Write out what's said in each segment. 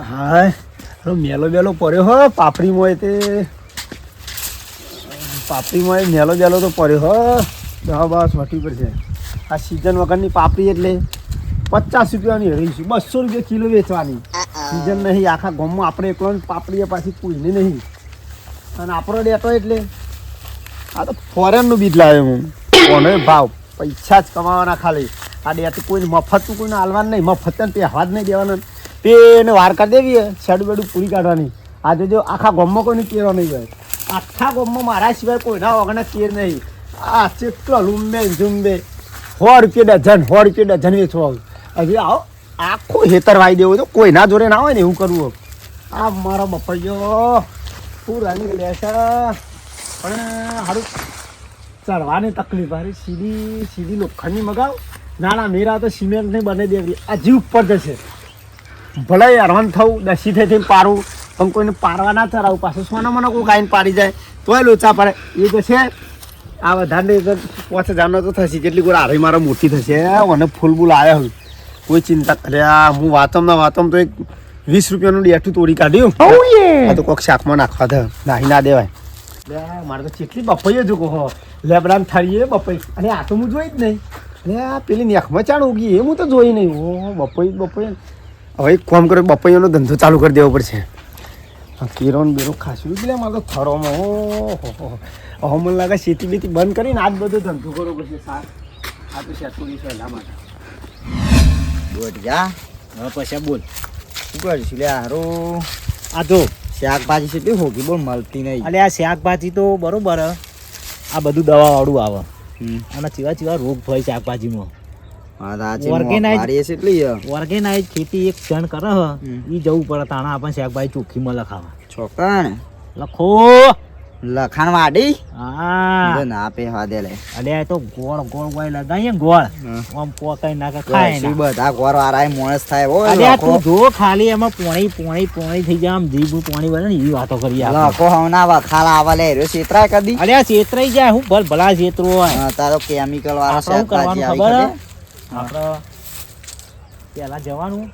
હા મેલો બેલો પડ્યો હો પાપડીમાં તે પાપડીમાં મેલો બેલો તો પડ્યો હો બસ વટી પડશે આ સિઝન વગરની પાપડી એટલે 50 રૂપિયાની રહીશું 200 રૂપિયા કિલો વેચવાની સિઝન નહીં આખા ગામમાં આપણે એકલો પાપડીએ પાછી કોઈને નહીં અને આપણો ડેટો એટલે આ તો ફોરેનનું બીજ લાવ્યો હું કોને ભાવ પૈસા જ કમાવાના ખાલી આ ડેટ કોઈને મફતનું કોઈને હાલવાનું નહીં મફત પહેવા જ નહીં દેવાનું પેને વાર કરી દેવી શેડું બેડું પૂરી કાઢવાની આજે જો આખા ગામમાં કોઈને કેરો નહીં હોય આખા ગામમાં મારા સિવાય કોઈના વગરના કેર નહીં આ કેટલો લુંબે ઝુંબે 100 રૂપિયા ડઝન 100 રૂપિયા ડઝન વેચવા હજી આવો આખું હેતર વાઈ દેવું તો કોઈના જોડે ના હોય ને એવું કરવું આ મારો બપૈયો પૂરાની લેશે પણ સારું ચડવાની તકલીફ હારી સીધી લોખંડની મગાવ ના મેરા તો સિમેન્ટ નહીં બને દેવી આ જીવ ઉપર જશે ભલે હેરાન થવું દસી થઈ પારું પણ કોઈને પારવા ના ચડાવું પાછું સોના મને કોઈ ગાઈને પાડી જાય તોય લોચા પડે એ તો છે આ વધારે 5000 તો થશે જેટલી કોઈ હારી મારા મોટી થશે મને ફૂલ બુલ આવ્યા હોય કોઈ ચિંતા કર્યા હું વાતમ તો એક 20 રૂપિયાનું ડેઠું તોડી કાઢ્યું આ તો કોઈક શાકમાં નાખવા દે નાહી ના દેવાય મારે તો કેટલી બપૈયો જો કહો લેબડામ થાળીએ બપઈ અને આ તો હું જોઈ જ નહીં લે પેલી નેખમાં ચાણ ઉગી એ હું તો જોઈ નહીં ઓ બપૈયો હવે એક કામ કરે બપૈયાનો ધંધો ચાલુ કરી દેવો પડશે કેરોન બેરો ખાસું એટલે મારે તો થરોમાં ઓહો મને લાગે ખેતી બેતી બંધ કરીને આ જ બધો ધંધો કરવો પડશે સાર આ તો શેતુરી છે એના માટે બોલ જા હવે પછી બોલ શું કરીશું લે હારું આ તો શાકભાજી છે તે હોગી બોલ મળતી નહીં અલે આ શાકભાજી તો બરોબર આ બધું દવાવાળું આવે અને ચીવા રોગ થાય શાકભાજીમાં ઓર્ગેનાઇઝ ખેતી એક જણ કરે હ ઈ જવું પડે તાણા આપણને શાકભાજી ચોખ્ખીમાં લખાવા છોકણ લખો લખાણ વાડી હા ના પે હાદે લે અલે આ તો ગોળ ગોળ લગાઈએ ગોળ આમ પોકાઈ નાખે ખાય ના બધા ગોળ વાળા મોણસ થાય ઓ અલે તું જો ખાલી એમાં પોણી થઈ જાય આમ જીભ પોણી વળે ને ઈ વાતો કરી આ લખો હવના વખાલા આવા લે રે છેતરાય કદી અલે આ છેતરાઈ જાય હું ભલા છેતરો હોય તારો કેમિકલ વાળા શાકભાજી ખબર આવી આપણે પેલા જવાનું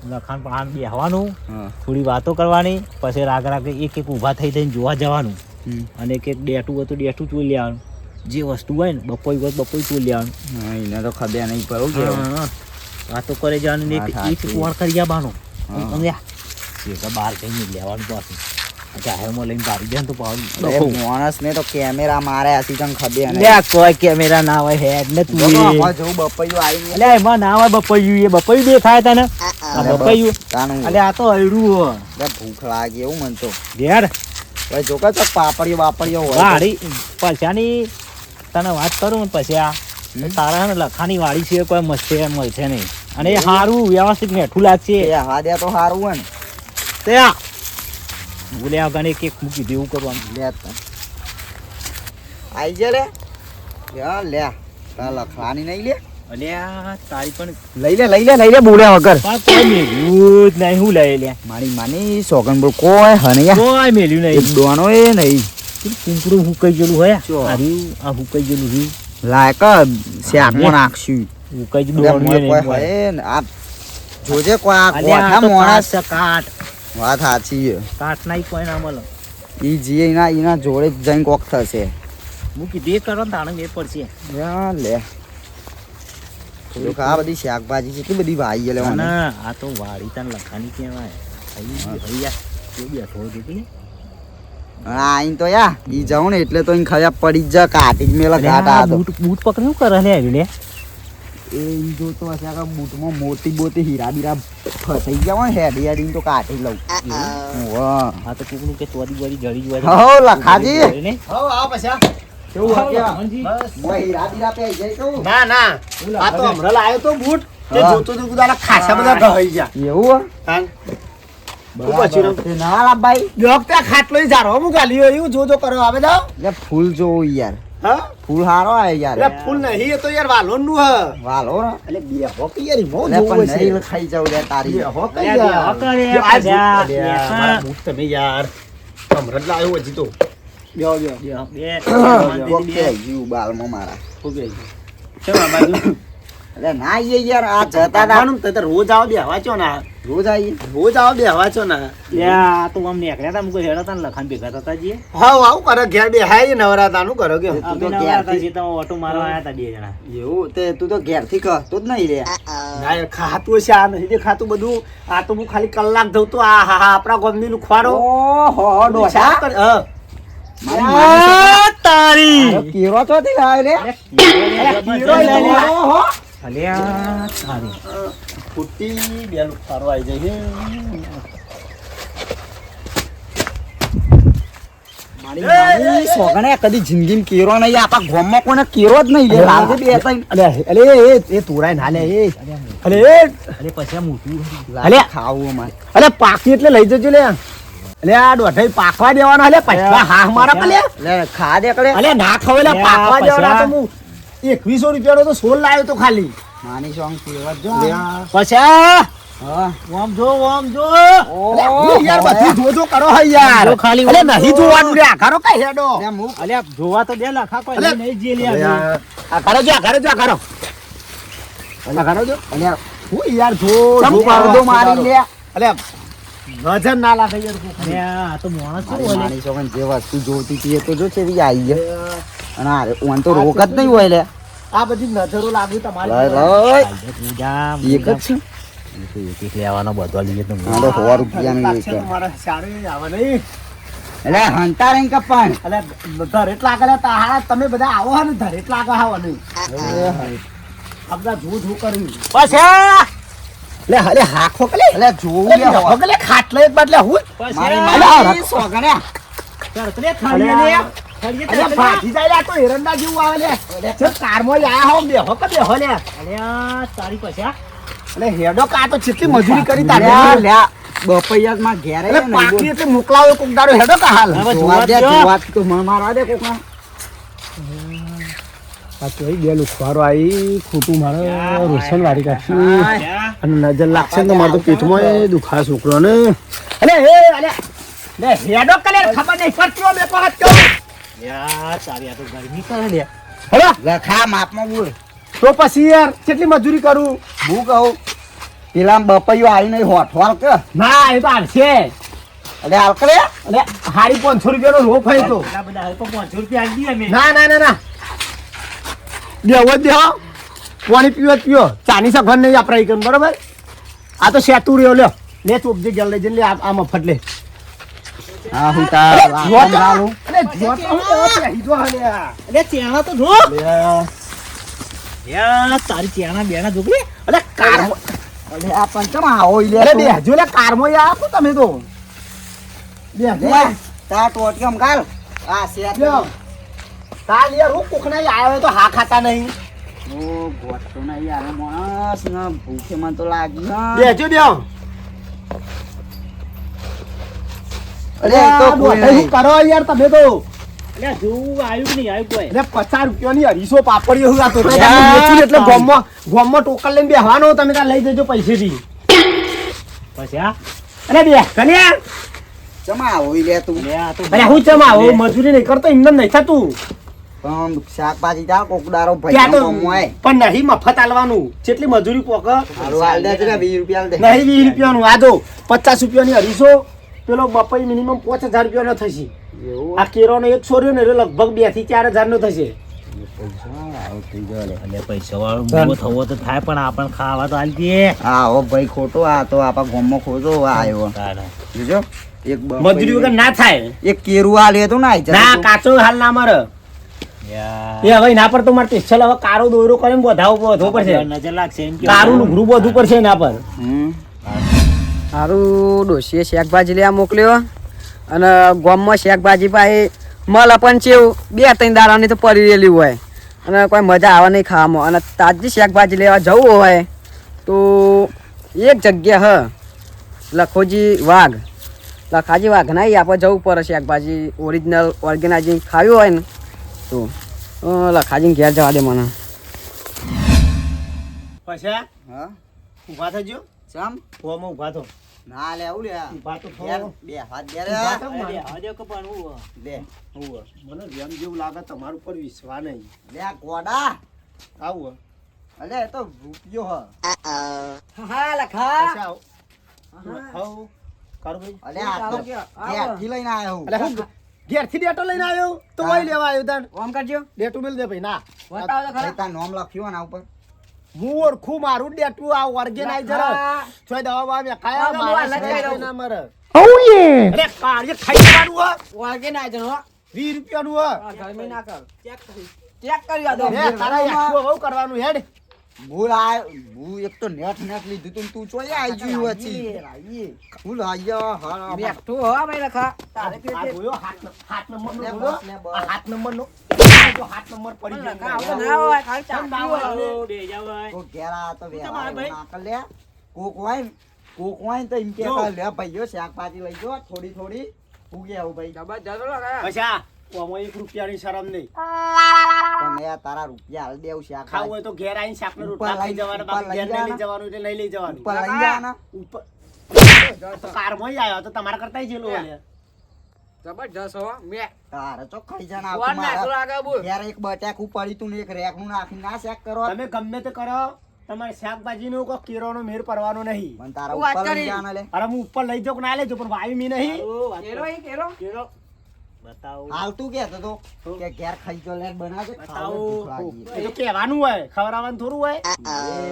લખાણ પાન બેહવાનું થોડી વાતો કરવાની પછી રાગ એક ઊભા થઈ થઈને જોવા જવાનું અને એક ડેટું હતું ડેટું ચોઈ લેવાનું જે વસ્તુ હોય ને બપોઈ ચોઈ લેવાનું એને તો ખબર નહીં પડે વાતો કરે જવાનું ને એક કોણ કરી આવવાનું બહાર જઈને લેવાનું પાછું જાહેરમાં લઈને બારી જાય તો માણસ ને તો કેમેરા મારે આસી તને ખબર કોઈ કેમેરા ના હોય હેડ ને તું જવું બપૈયું આવી એટલે એમાં ના હોય બપૈયું એ બપૈયું દેખાય તને બપૈયું એટલે આ તો અયરું ભૂખ લાગે એવું મન તો ઘેર ભાઈ જો કે પાપડીઓ વાપડીઓ વાડી પૈસાની તને વાત કરું પછી આ તારા ને લખાની વાડી છે કોઈ મળશે નહીં અને એ સારું વ્યવસ્થિત મેઠું લાગશે હા દે તો સારું હોય ને ત્યાં બોલ્યા ગણે કેક મૂકી દેવું કરવાનું લે આઈ જા લે લે તા લખવાની નહીં લે અલ્યા તારી પણ લઈ લે બોલ્યા વગર કોઈ મેલ્યું જ નહીં હું લઈ લે માની સોગન બોલ કોઈ હનૈયા કોઈ મેલ્યું નહીં એક દોણો એ નહીં કુંકરું હુકાઈ ગયેલું હોય આ હુકાઈ ગયેલું છે લાયક શાકમાં નાખશું હુકાઈ ગયેલું આ જોજે કોઈ આ કોઠા મોણસ કાટ વાત સાચી કાટ નહીં કોઈ ના મળે ઈ જે એના જોડે જ જઈને કોક થશે મૂકી દે કરો તાણે એ પડશે લે આ બધી શાકભાજી કેટલી બધી ભાઈ લેવાની આ તો વાડી તને લખાની કહેવાય બેઠો હતી આઈન તો યા ઈ જાઉં ને એટલે તો અહીં ખરાબ પડી જ કાટી જ મેલા ઘાટા બૂટ પકડ શું કરે લે લે એ જો તો હશે આ બૂટમાં મોટી હીરા બીરા ફસાઈ ગયા હોય હેડી તો કાઢી લઉં વાહ આ તો કોકનું કે ચોરી બોરી જડી જોય હો લખાજી હો આવ પછી કેવું વાગ્યા બસ હીરા બીરા પે જાય તો ના આ તો હમણાં લાવ્યો તો બૂટ તે જોતો તો ગુદાલા ખાસા બધા ગહઈ ગયા એવું પછી ના લા ભાઈ ડોક્ટર ખાટલો જારો હું ગાલ્યો એવું જો કરો આવે જાવ લે ફૂલ જો યાર હા ફૂલ હારો આય યાર એટલે ફૂલ નહીં એ તો યાર વાલોન નું હ વાલો ને એટલે બે હો કે યાર મો લે જોવો પણ છે નહીં ખાઈ જાવ લે તારી હો કે યાર મારા બૂટ તમે યાર હમણાં લાવ્યો હજી તો બેહો કોકે જીવ બાલમાં મારા ઓકે ચલો આ બાજુ અરે ના આવીએ યાર આ જતા હતા આવવાનું તો રોજ આવો બેહવા છો ને રોજ આવીએ રોજ આવો બેહવા છો ને લે આ તો આમ નીકળ્યા હતા મુકો હેડા તા ને લખાણ ભેગા થતા જઈએ હા આવું કરે ઘેર બેહાય નવરાતાનું કરો કે તું તો અમે ઘેરથી- નવરાતા છીએ તો ઓટો મારવા આયા હતા બે જણા એવું તે તું તો ઘેરથી કહતો જ નહીં રે ના યાર, ખાતું હશે આ નહીં દેખાતું બધું આ તો હું ખાલી કલાક જઉં તો આ હા હા આપણા ગોમની લુખવાડો ઓહો ડોસા શા કરે? હા. તારી કેરો તો થી લાવે રે હીરો ય તો ઓહો. અલ્યા તારી ફૂટી બે લુખવાડો આવી જાય મારી મારી સોગણે કદી જિંદગીમાં કેરો નહીં આપણા ગામમાં કોને કેરો જ નહીં લે લાવજે બે ત્રણ અલે એ તોરાય ના લે એ અલે અરે પછી આ મોટું અલે. ખાવું અમારે અલે પાકી એટલે લઈ જજો લે અલે આ દોઢાઈ પાકવા દેવાનો અલે પૈસા હા મારા કે લે લે ખા દે કડે અલે ના ખવેલા લે, પાકવા પૈસા. દેવાના તો હું 2100 રૂપિયાનો તો સોલ લાવ્યો તો ખાલી માની સોંગ કેવા જો પછી હા ઓમ જો અલે હું યાર બધું જોજો કરો હે યાર જો ખાલી અલે ઓમ નહીં જો. જોવાનું રે આ કરો કઈ હેડો અલ્યા જોવા તો દે લખા કોઈ અલે. નહીં જે લે અલે આ. આ કરો જો આ કરો જો આ કરો અલે કરો જો અલે હું યાર જો ચમ જો પડદો મારી લે અલે વજન ના લાગે યાર અરે આ તો માણસ શું મારી બોલે માની સોગન જે વસ્તુ જોતી હતી એ તો જો છે આવી છે અને આ ઓન તો રોક જ નહીં હોય લે આ બધી નજરો લાગી તમારી લઈ તું જા એક જ છે એક લેવાનો બધો લઈએ તો મારે 100 રૂપિયાનું એક છે તમારે સારે આવે નહીં એટલે હંતારે કપાણ અલે ધરેટ લાગે લે તાહારા તમે બધા આવો હે ને ધરેટ લાગે હાવ નહીં આ બધા જો કરી બસ લે અલે હાખો કે લે એટલે જોવું લે લે હાખો કે લે ખાટલે એક બાટલે હું મારી અલે આ માની સોગણે ચાલ તો લે ખાલી લે ખાલી અલે ફાટી જાય લે આ તો એરંડા જેવું આવે લે છે કારમાં આયા હો બેહો કે બેહો લે અલ્યા તારી પૈસા અલે હેડો કા તો કેટલી મજૂરી કરી લે તારે લે બપૈયા માં ઘેરે અલે પાકી એટલે મોકલાવો કોક દાડો હેડો કા હાલ હવે જોવા દે જોવા જોવા તો મને મારવા દે કોકના આ તો બે લુખવારો આવી ખોટું મારે રોશન વાળી કાઢી અને નજર લાગશે ને તો મારે તો પેટમાં એ દુખા છોકરો ને અલે હે અલે લે હેડો કલે ખબર નહીં પડતી બે પાસ તો યાર તારી આ તો ગરમી કરે લે હેડો લખા માપમાં બોલ તો પછી યાર કેટલી મજૂરી કરું હું કહું પેલા બપૈયો આવી નહીં હોઠવાળ કે ના એ તો હાલશે એટલે આલકડે અલે હારી 500 રૂપિયાનો રોપ હોય તો એટલા બધા હવે તો 500 રૂપિયા આલી દઈએ અમે ના ના ના ના દેવો જ દેવો પાણી પીવો જ પીવો ચાની સગવડ નહીં આપણે ઈ કરીને બરોબર આ તો સેતું રહ્યો લ્યો લે ચોપજે ગેલ લઈ જઈને લે આ મફત લે હા હું તાર જોતો અરે જોતો હું તો પહેરી જો હલે અલે ચેણા તો જો યાર તારી ચેણા બેણા જોગલે અરે કારમાં એટલે આ પંચમ આવો ઈ લે અરે તું. બેહજો લે કારમાં યાર આપો તમે તો બેહજો લે તા ટોટિયમ ગાલ આ શેર લ્યો કાલ યાર હું કોખના આવ્યો તો હા ખાતા નહીં ઓ ગોઠતો નહીં યાર માણસ ના ભૂખે મને તો લાગી હા બેહજો લ્યો અરે એ તો કોઈ શું નહીં કરો યાર તમે તો અલે જોવું આવ્યું કે નહીં આવ્યું કોઈ એટલે 50 રૂપિયાની 250 પાપડીઓ હું આ તો તમે યાર, વેચી એટલે ગોમમાં ટોકન લઈને બેહવાનો તમે ત્યાં લઈ જજો પૈસેથી પછી આ અરે બે કન્યા ચમા આવો ઈ લે તું લે આ તો અરે હું ચમ આવું મજૂરી નહીં કરતો એમને નહીં થતું પણ શાકભાજી તા કોકદારો ત્યાં તો ભાઈ મોય પણ નહીં મફત આલવાનું જેટલી મજૂરી પોક હારું હાલ દે છે 20 રૂપિયા દે નહીં 20 રૂપિયાનું આ જો 50 રૂપિયાની 250 પેલો બપાઈ મિનિમમ 5000 રૂપિયાનો થશે એવું આ કેરોનો એક છોર્યો ને એટલે લગભગ 2 થી 4000 નો થશે અલે પૈસા વાળો મોટો થવો તો થાય પણ આપણને ખાવા તો આલી દે હા ઓ ભાઈ ખોટો આ તો આપા ગોમમાં ખોટો આવ્યો તારે જોજો એક મજૂરી વગર ના થાય એક કેરું આ લે તો ના આઈ ના જાય કાચો હાલ ના મારે યાર એ હવે ના પર તો મારે સ્પેશિયલ હવે કારો દોરો કરીને વધવો પડશે નજર લાગશે એમ કે કારું નું ગ્રુપ વધવું પડશે એના પર સારું ડોશીએ શાકભાજી લેવા મોકલ્યો અને ગામમાં શાકભાજી પાસે મળે પણ ચેવું 2-3 દાડાની તો પડી રહેલી હોય અને કોઈ મજા આવે નહીં ખાવામાં અને તાજી શાકભાજી લેવા જવું હોય તો એક જગ્યા લખોજી વાઘ લખાજી વાઘ ના આપણે જવું પડે શાકભાજી ઓરિજિનલ ઓર્ગેનાઇઝિંગ ખાવી હોય ને તો લખાજીને ઘેર જવા દે મને પછી હા ઊભા થજો ચમ ફોમાં ઊભા થો ના લે આવું લે ઊભા તો થો. યાર બે હાથ દે રે ઊભા થો અરે મને. આજે કપાણ હું લે મને જેમ જેવું લાગે તમારું પર વિશ્વાસ નહીં લે આ ગોડા આવું અલે એ તો રૂપિયો હ હા લખા પછી આવો. હઉ. કરું ભાઈ. અલે આ તો ઘેરથી લઈને આયો હું. અલે હું ઘેરથી ડેટો લઈને આવ્યો તો વહી લેવા આવ્યો તાન ઓમ કરજો ડેટો મિલ દે ભાઈ ના બતાવો તો ભાઈ ખરા તાર નામ લખ્યું આના ઉપર હું ઓળખું મારું ડેટું આ ઓર્ગેનાઇઝર છોય દવા બા મે ખાયા હા, મારા હું અલગ સિવાય કર્યો. ના મરે અરે કાર્ય ખાઈ જવાનું હો વાગે ના જનો 20 રૂપિયાનું હો ગરમી ના કર ચેક કરી આ દો હે તારા આખું હવ કરવાનું હેડ ભૂલ એક તો નેટ લીધું તું તું ચોય આવી ગયું હતી ભૂલ આયો હા બેઠું હો ભાઈ લખા તારે કે આ જોયો હાથ નંબર નો જોયો? આ હાથ નંબર નો જો હાથ નંબર પડી લખા ગયો આવતો ના હોય ખાલી કેમ ના ચાકી હોય? હોય બે જાવ ભાઈ. તો ઘેરા તો તમારા ભાઈ? ના લે કોક હોય ને તો એમ કે જો. લે ભાઈઓ શાકભાજી લઈ જો થોડી ઉગે આવું ભાઈ જબરજસ્ત લખા પછી આ ઓમાં 1 રૂપિયાની શરમ નહીં પણ યાર તારા રૂપિયા હાલ દેવું શાક ખાવું હોય તો ઘેર આવીને શાકનો ઉપર રોટલા ખાઈ લઈ- જવાના ઉપર બાકી ઘેર લઈ નહીં લઈ જવાનું એટલે નહીં લઈ જવાનું ઉપર લઈ જાના ઉપર તો કારમાં આવ્યો તો તમારા કરતા જેલો હોય જબરજસ્ત હો મે તારે તો ખાઈ જાના કોણ નાખો લાગે બોલ યાર એક બટાકું પડી તું ને એક રેક નું નાખી ના શેક કરો તમે ગમે તે કરો તમારે શાકભાજીનો કોઈ કેરોનો મેર પડવાનો નહીં પણ તારા હું વાત ઉપર લઈ કરી. જાના લે અરે હું ઉપર લઈ જાઉં કે ના લઈ જાઉં પણ વાયુ મી નહીં હાલો, વાત કેરો કરો. ઈ કેરો કેરો. બતાવો હાલ તું કહેતો તો કે ઘેર ખાઈ જો લે બનાવજે ખાવા ભૂખ લાગી. એ તો કહેવાનું હોય ખવડાવવાનું થોડું હોય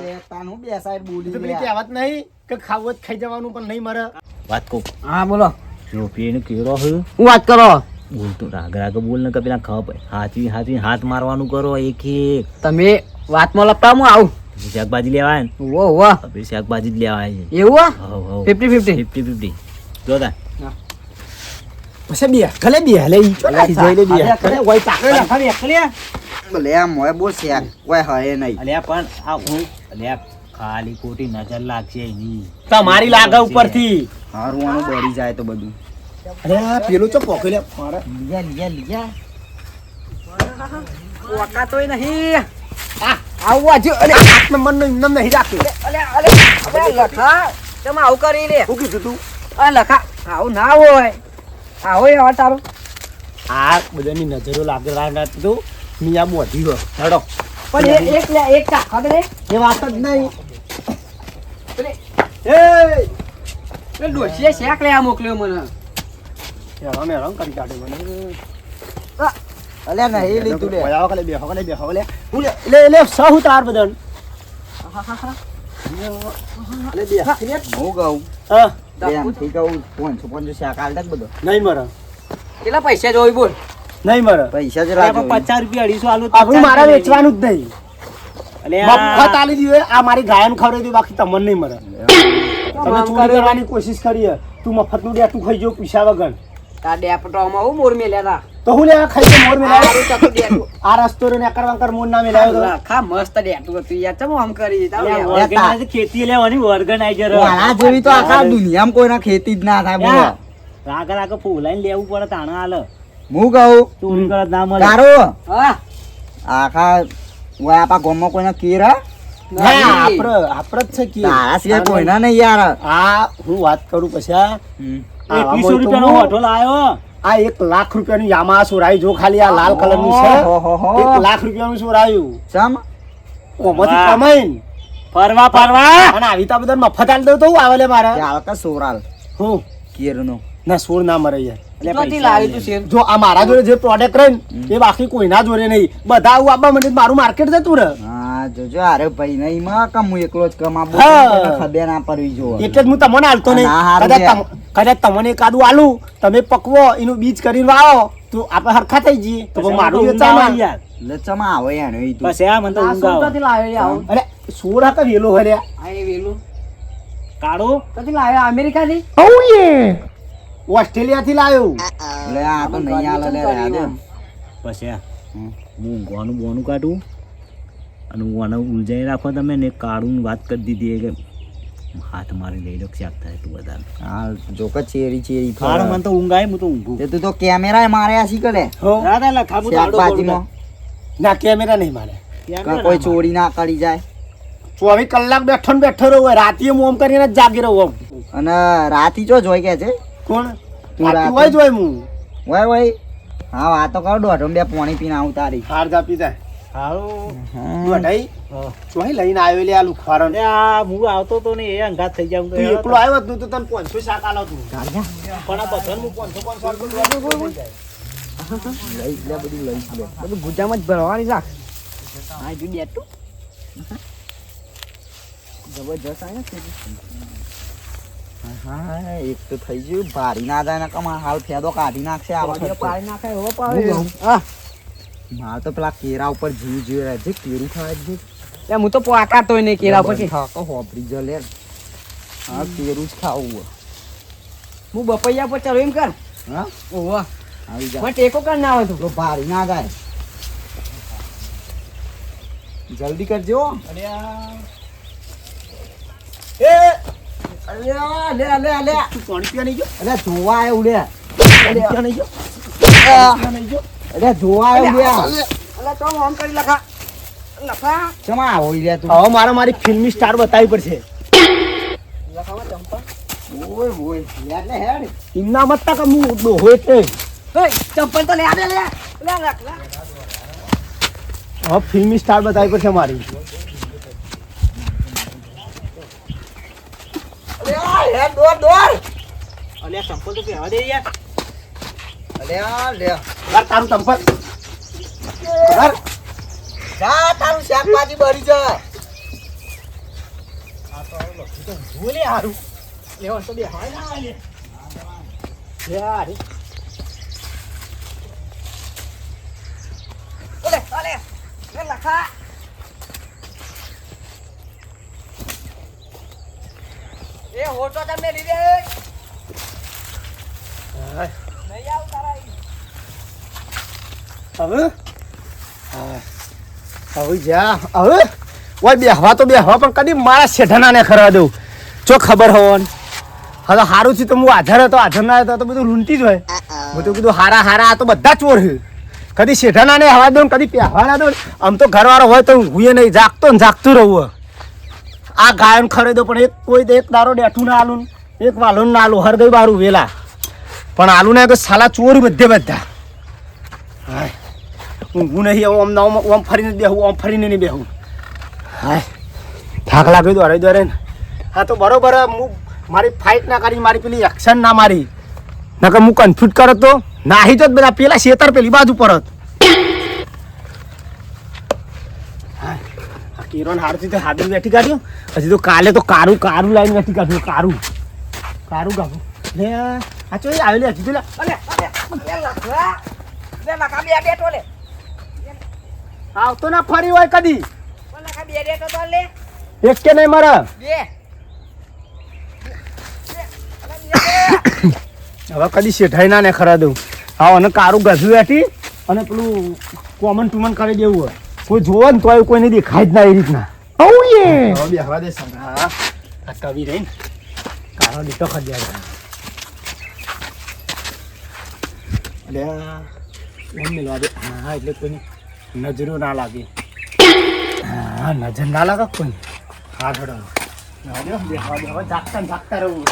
એ તાનું બે સાઈડ એ બોલી તો પેલી લે. કહેવત નહીં કે ખાવું જ ખાઈ જવાનું પણ નહીં મરે વાત કહું હા બોલો જો પેન કેરો હે હું વાત કરો બોલ તો રાગ બોલ ને કે પેલા ખાવા પડે હાથી હાથ મારવાનું કરો એક એક તમે વાતમાં લપટા હું આવું શાકભાજી લેવા આવે ને વો વાહ હવે શાકભાજી જ લેવા આવે છે એવું હા હવ હવ 50-50 50-50 જો તા પછી બે ખલે બે લે ઈ ચોલાઈ જોઈ લે બે ખલે હોય ચાકરે લખાવી એકલે લે આ મોય બોલ શેક કોઈ હે નહીં અલ્યા પણ આ હું અલ્યા ખાલી ખોટી નજર લાગશે એની તમારી લાગે ઉપરથી હારું આનું બળી જાય તો બધું અરે આ પેલો ચો પોકે લે મારે લીયા ઓકા તોય નહીં આ આવું આજુ અરે હાથ નંબર નો ઇનામ નહીં રાખ્યો અરે અરે અરે લખા તમે આવું કરી લે શું કીધું તું આ લખા આવું ના હોય આવો યાર તારો આ બધાની નજરો લાગે રાત તો મિયા મોઢી હો હેડો પણ એક લે એક કાકા દે એ વાત જ નહીં પેલે એ પેલે ડોશીએ શેક લે આ મોકલ્યો મને હેરાન કરી કાઢે મને અલ્યા નહીં લીધું લે બેહો કલે બેહો લે હું લે લે સહુ તાર બદન લે બે હું કહું હા એમ થી કહું 500 શાક આલ દે બધો નહીં મરે કેટલા પૈસા જોઈ બોલ નહીં મરે પૈસા જ અલ્યા પણ રાખજો 50 રૂપિયા 250 આલુ આપણું મારે વેચવાનું જ નહીં અલ્યા મફત આલી દીધું આ મારી ગાયન ખવડાવી દીધું બાકી તમને નહીં મરે તમે ચોરી કરવાની કોશિશ કરી તું મફત નું તું ખાઈ જો પૈસા વગર તા ડેપટોમાં હું મોર મેલ્યા તા તો હું લે ખાઈ તો મોર મેલાયો આરું ચકુ ડેટુ આ રસ્તો રે નેકર વંકર મોર ના મેલાયો તો લખા મસ્ત ડેટુ હતું યાર ચમ આમ કરી તા અલ્યા ઓર્ગેનાઇઝર ખેતી લેવાની ઓર્ગેનાઇઝર વાળા જેવી તો આખા દુનિયામાં કોઈના ખેતી જ ના થાય બોલો રાગ ફૂલાઈને લેવું પડે તાણે હાલ હું કહું ચોરી કરત ના મળે તારો હા આખા વાય આપા ગામમાં કોઈના કેર હે? ના આપડે જ છે કે તારા સિવાય કોઈના નહીં યાર આ હું વાત કરું પછી આ 2100 રૂપિયાનો હોટો લાયો આ 1 લાખ રૂપિયાનું યામા સોરાઈ જો ખાલી આ લાલ કલર નું છે ઓહોહો. 1 લાખ રૂપિયાનું સોરાયું ચમ ઓમાંથી વાહ. કમાઈને ફરવા અને આવી તો બધા મફત આલ દઉં તો હું આવે લે મારે ચાલ કે સોરાલ હું કેરનો ના સોળ ના મરે યાર ક્યાંથી લાવી તું શેર જો આ મારા જોડે જે પ્રોડક્ટ રહે ને એ બાકી કોઈના જોડે નહીં બધા આવું આપવા મને મારું માર્કેટ જતું રહે હા જોજો અરે ભાઈ નહીં માં કમ હું એકલો જ કમાબો હા. કોઈને ખબર ના પડવી જો એટલે જ હું તમને હાલતો નહીં ના, હારું કદાચ છે. કદાચ તમને એકાદું આલું તમે પકવો એનું બીજ કરીને વાવો તો આપણે હરખા થઈ જઈએ તો પછી મારું વેચાણ યાર લચમાં આવે યાર એ તો બસ આ મને તો આ ઊંઘ શું આવે ક્યાંથી લાવ્યો આવું અરે સોળ હાકા વેલો હરે આ એ વેલું કાળો ક્યાંથી લાવ્યો અમેરિકાથી ઓસ્ટ્રેલિયા થી લાવ્યો એટલે આ તો નહીં આલે લે રહ્યા દે બસ આ હું ઊંઘવાનું બોનું કાઢું અને હું આને ઉલઝાઈ રાખો તમે ને કાળું વાત કરી દીધી કે હાથ મારી લઈ લો શાક થાય તું વધારે હા જો કે ચેરી કાળો મને તો ઊંઘ આવી હું તો ઊંઘું તે તું તો કેમેરા માર્યા શી કરે હો દાદા લખાવું શાકભાજીમાં ના કેમેરા નહીં મારે કે કોઈ ચોરી ના કરી જાય 24 કલાક બેઠો ને બેઠો રહું રાતે હું ઓમ કરીને જ જાગી રહું ઓમ અને રાતી જો જોઈ કે છે કોણ તું રાતે રાતે? હોય જ હોય હું વય વય હા વાતો કરો દોઢો બે પાણી પીને આવું તારી હાર જા પીધા હારું દોઢાઈ હા. ચોહી લઈને આવ્યો લે આ લુખવારો અરે આ હું આવતો તો ને એ અંગાત થઈ જાવ તું એકલો આવ્યો જ તું તો તને 500 શાક આલો તું પણ આ બધાને હું 500 લઈ લે બધું લઈ લે બધું ગુજામાં જ ભરવાની રાખ હા જો ડેટું જબરજસ્ત આવ્યા છે હા એક તો થઈ ગયું ભારી ના જાય ને કમા હાલ ફેદો કાઢી નાખશે આ વખત તો. પાડી નાખે એવો હું પાવે કહું? હા મારે તો પેલા કેરા ઉપર જીવ જીવ રહે છે કેરી ખાવા જ લે હું તો પોકાતોય નહીં કેળા પછી થાકો હોપરી જ લે હા કેરું જ ખાવું હે. હું બપૈયા પર ચાલો એમ કર હા ઓહો આવી જા મને ટેકો કર ના આવે તું તો ભારી ના જાય જલ્દી કરજો અરે આ એ અલ્યા લે લે લે તું પાણી પીવા નહીં ગયો અલ્યા જોવા આવ્યું લે પાણી પીવા નહીં ગયો પીવા નહીં ગયો અલ્યા જોવા આવ્યું લે અલા તો આમ કરી લખા લખા ચમા આવો લે તું હવે મારે મારી ફિલ્મી સ્ટાર બતાવવી પડશે લખાવા ચંપા ઓય ઓય લે એટલે હેડ ઇમના મત તક હું ડોહો એટલે ઓય ચંપલ તો લે આ લે લે લે લખ લે હવે ફિલ્મી સ્ટાર બતાવવી પડશે મારી અલ્યા હેડ દોર દોર અલ્યા સંપલ તો પહેવા દે યાર અલ્યા લે યાર તારું ચંપલ યાર જા તારું શાકભાજી બળી જા ભૂલે હારું લેવન તો બે હોય ના લે યાર ઓલે ઓલે લે લખા એ હોટો તમને લીધે નહીં આવ તારા હવે હવે જા હવે ઓય બેહવા તો બેહવા પણ કદી મારા શેઠાના ને ખરવા દઉં જો ખબર હોન હવે હારું છે તો હું હાજર હતો હાજર ના હતો તો બધું લૂંટી જ હોય બધું કીધું હારા હારા આ તો બધા ચોર છે કદી શેઠાના ને હવા દઉં કદી પહેવા ના દઉં આમ તો ઘરવાળો હોય તો હું નહીં જાગતો ને જાગતું રહું આ ગાયન ખરીદો પણ એક કોઈ એક દારો ડેઠું ના આલું એક વાલું ના આલું હર ગઈ બારું વેલા પણ આલું ને કે સાલા ચોર બધે બધા હાય ઊંઘું નહીં આમ ઓમ ફરીને બેહું ઓમ ફરીને નહીં બેહું હાય થાક લાગ્યો દોડે દોડે ને હા તો બરોબર હું મારી ફાઇટ ના કરી મારી પેલી એક્શન ના મારી નકર હું કન્ફ્યુઝ કરત તો નાહી જ બધા પેલા શેતર પેલી બાજુ પરત આ કિરણ હારથી તો હાડી બેઠી કાઢ્યું હજી તો કાલે તો કારું કારું લાવીને બેઠી કાઢ્યું કારું કારું કાઢું લે આ ચો આવેલી હજી તો લે ઓલે ઓલે લે લખા લે લખા બે ડેટો લે આવતો ના ફરી હોય કદી ઓલે લખા બે ડેટો તો લે એક કે નહીં મારા બે હવે કદી શેઠાઈ ના ને ખરા દઉં હા અને કારું ગધું બેઠી અને પેલું કોમન ટુમન કરી દેવું હોય કોઈ જોવે ને તોય કોઈને દેખાય જ ના એ રીતના હવે બેહવા દે સંગા આ કવિ રહીને કારો લીટો ખદ્યા એટલે એમ મિલવા દે હા એટલે કોઈની નજરો ના લાગે હા નજર ના લાગે કોઈ હા થોડો બેહવા દે હવે જાગતા ને જાગતા રહું